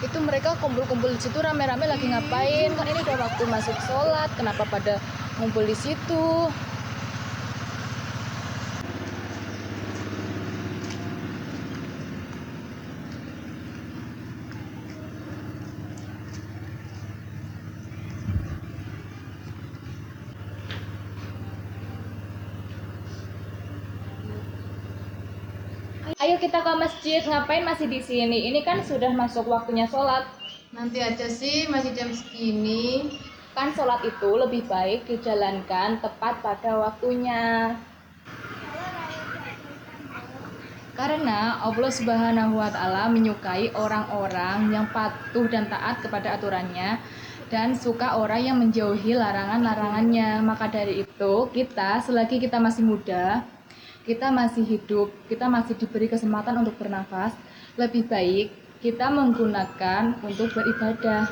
Itu mereka kumpul-kumpul di situ rame-rame lagi ngapain? Kan ini udah waktu masuk sholat, kenapa pada ngumpul di situ? Ayo kita ke masjid, ngapain masih di sini? Ini kan sudah masuk waktunya sholat. Nanti aja sih, masih jam segini. Kan sholat itu lebih baik dijalankan tepat pada waktunya. Karena Allah Subhanahu wa Ta'ala menyukai orang-orang yang patuh dan taat kepada aturannya dan suka orang yang menjauhi larangan-larangannya. Maka dari itu, kita selagi kita masih muda, kita masih hidup, kita masih diberi kesempatan untuk bernafas, lebih baik kita menggunakan untuk beribadah.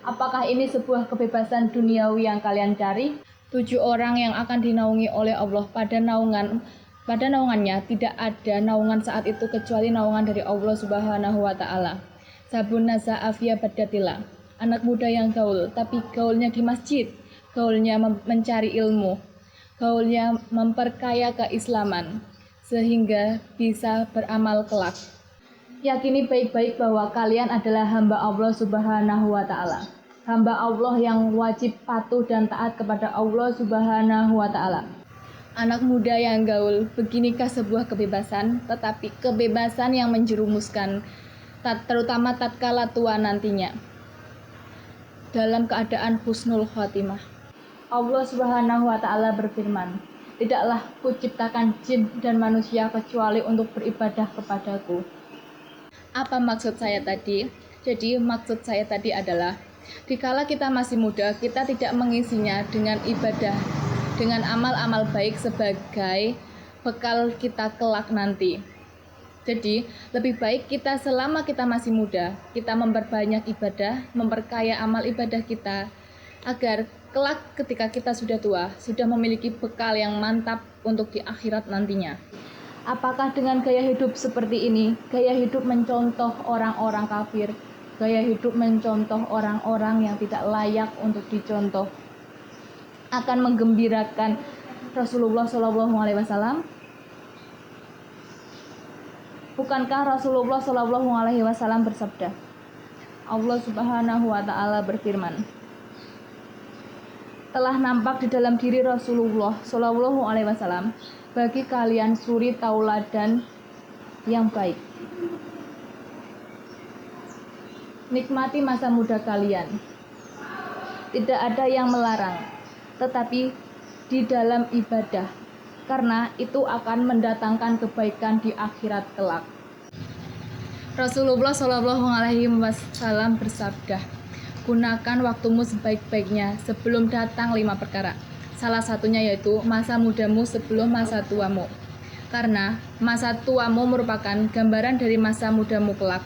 Apakah ini sebuah kebebasan duniawi yang kalian cari? 7 orang yang akan dinaungi oleh Allah pada naungannya tidak ada naungan saat itu kecuali naungan dari Allah Subhanahu wa Ta'ala. Sabun nasa afia badatillah, anak muda yang gaul, tapi gaulnya di masjid, gaulnya mencari ilmu, gaulnya memperkaya keislaman sehingga bisa beramal kelak. Yakini baik-baik bahwa kalian adalah hamba Allah Subhanahu wa Ta'ala, hamba Allah yang wajib patuh dan taat kepada Allah Subhanahu wa Ta'ala. Anak muda yang gaul, beginikah sebuah kebebasan, tetapi kebebasan yang menjerumuskan, terutama tatkala tua nantinya, dalam keadaan husnul khotimah. Allah Subhanahu wa Ta'ala berfirman, tidaklah kuciptakan jin dan manusia kecuali untuk beribadah kepadaku. Apa maksud saya tadi? Jadi maksud saya tadi adalah dikala kita masih muda, kita tidak mengisinya dengan ibadah, dengan amal-amal baik sebagai bekal kita kelak nanti. Jadi lebih baik kita selama kita masih muda, kita memperbanyak ibadah, memperkaya amal ibadah kita, agar kelak ketika kita sudah tua, sudah memiliki bekal yang mantap untuk di akhirat nantinya. Apakah dengan gaya hidup seperti ini, gaya hidup mencontoh orang-orang kafir, gaya hidup mencontoh orang-orang yang tidak layak untuk dicontoh, akan menggembirakan Rasulullah SAW? Bukankah Rasulullah SAW bersabda, Allah Subhanahu wa Ta'ala berfirman, telah nampak di dalam diri Rasulullah SAW bagi kalian suri tauladan yang baik. Nikmati masa muda kalian. Tidak ada yang melarang, tetapi di dalam ibadah, karena itu akan mendatangkan kebaikan di akhirat kelak. Rasulullah SAW bersabda, gunakan waktumu sebaik-baiknya sebelum datang 5 perkara. Salah satunya yaitu masa mudamu sebelum masa tuamu. Karena masa tuamu merupakan gambaran dari masa mudamu kelak.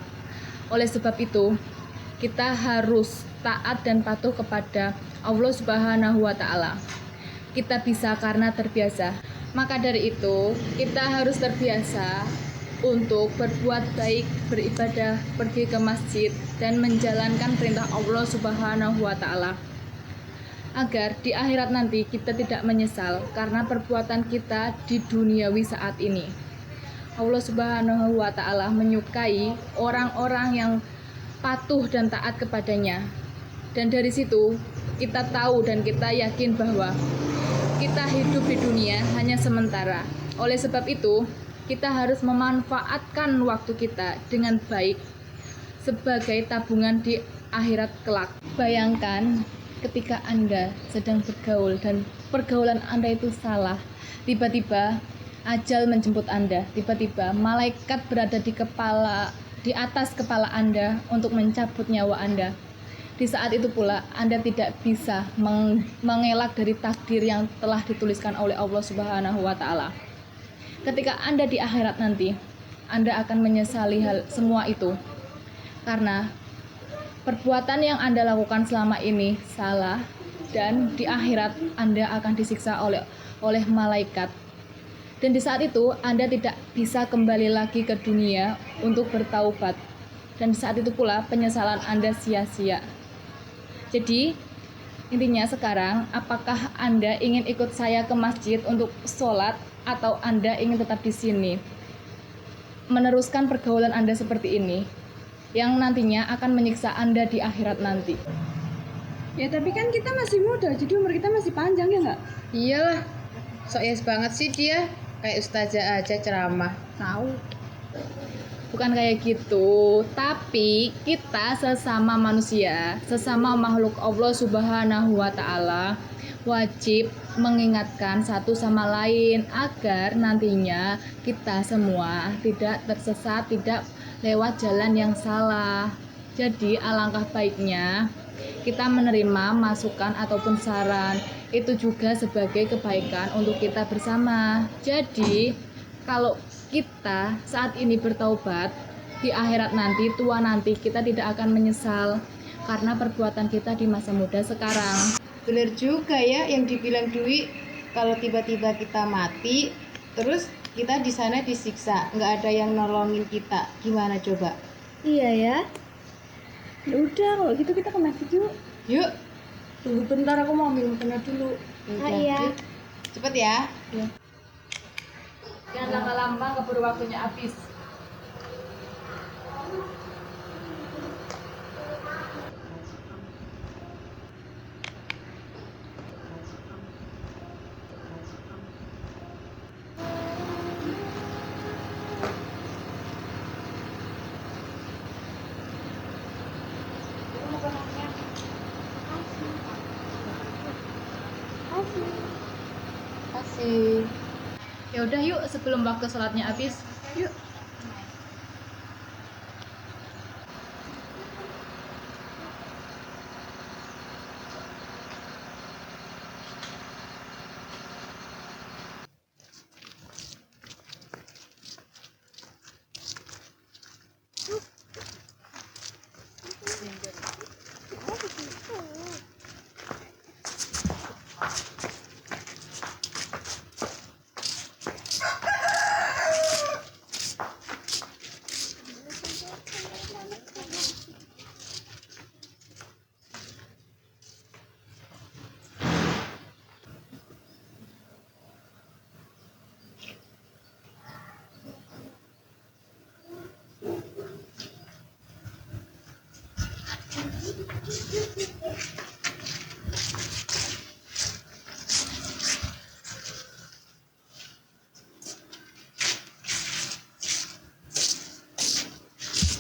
Oleh sebab itu, kita harus taat dan patuh kepada Allah Subhanahu wa Ta'ala. Kita bisa karena terbiasa. Maka dari itu, kita harus terbiasa untuk berbuat baik, beribadah, pergi ke masjid, dan menjalankan perintah Allah Subhanahu wa Ta'ala, agar di akhirat nanti kita tidak menyesal karena perbuatan kita di duniawi saat ini. Allah Subhanahu wa Ta'ala menyukai orang-orang yang patuh dan taat kepadanya. Dan dari situ kita tahu dan kita yakin bahwa kita hidup di dunia hanya sementara. Oleh sebab itu, kita harus memanfaatkan waktu kita dengan baik sebagai tabungan di akhirat kelak. Bayangkan ketika Anda sedang bergaul dan pergaulan Anda itu salah, tiba-tiba ajal menjemput Anda, tiba-tiba malaikat berada di atas kepala Anda untuk mencabut nyawa Anda. Di saat itu pula Anda tidak bisa mengelak dari takdir yang telah dituliskan oleh Allah Subhanahu wa Ta'ala. Ketika Anda di akhirat nanti, Anda akan menyesali hal semua itu, karena perbuatan yang Anda lakukan selama ini salah, dan di akhirat Anda akan disiksa oleh malaikat. Dan di saat itu Anda tidak bisa kembali lagi ke dunia untuk bertaubat. dan saat itu pula penyesalan Anda sia-sia. Jadi intinya sekarang, apakah Anda ingin ikut saya ke masjid untuk sholat atau Anda ingin tetap di sini meneruskan pergaulan Anda seperti ini yang nantinya akan menyiksa Anda di akhirat nanti? Ya tapi kan kita masih muda, jadi umur kita masih panjang ya nggak? Iyalah, sok yes banget sih dia. Kayak ustazah aja ceramah. Tahu. Bukan kayak gitu, tapi kita sesama manusia, sesama makhluk Allah Subhanahu wa Ta'ala, wajib mengingatkan satu sama lain agar nantinya kita semua tidak tersesat, tidak lewat jalan yang salah. Jadi, alangkah baiknya kita menerima masukan ataupun saran, itu juga sebagai kebaikan untuk kita bersama. Jadi, kalau kita saat ini bertaubat, di akhirat nanti, tua nanti, kita tidak akan menyesal karena perbuatan kita di masa muda sekarang. Bener juga ya yang dibilang Dwi, kalau tiba-tiba kita mati, terus kita di sana disiksa, nggak ada yang nolongin kita. Gimana coba? Iya ya. Ya udah kalau gitu kita ke masjid yuk. Yuk. Tunggu bentar, aku mau ambil mukena dulu. Udah. Iya. Yuk. Cepet ya. Jangan lama-lama, keburu waktunya habis. Kasih. Ya udah yuk, sebelum waktu sholatnya habis, yuk.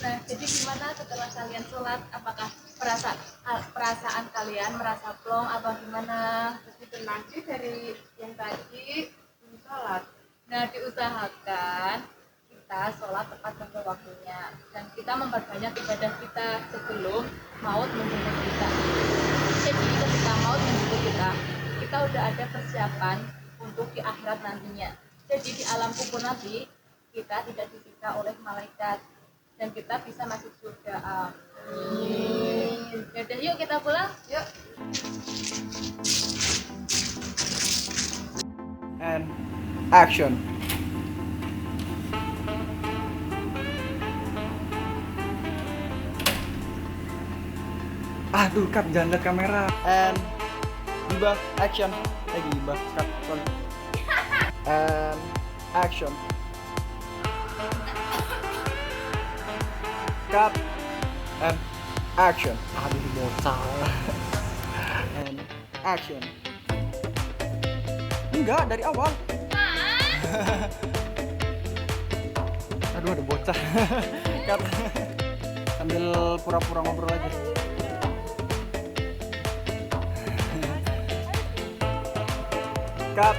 Nah, jadi gimana setelah kalian sholat? Apakah perasaan kalian merasa plong atau gimana? Lebih tenang sih dari yang tadi sholat. Nah, diusahakan kita sholat tepat pada waktunya dan kita memperbanyak ibadah kita sebelum maut menjemput kita. Jadi ketika maut menjemput kita, kita udah ada persiapan untuk di akhirat nantinya. Jadi di alam kubur nanti kita tidak disiksa oleh malaikat dan kita bisa masuk surga. Amin. Yaudah, yuk kita pulang. Yuk. And action. Aduh, Kap, jangan lihat kamera. And Gibah, action. Gibah, Kap, sorry. And action. Cut. And action. Aduh, bocah. And action. Enggak, dari awal. Aduh, ada bocah. Cut. Sambil pura-pura ngobrol aja. Cut.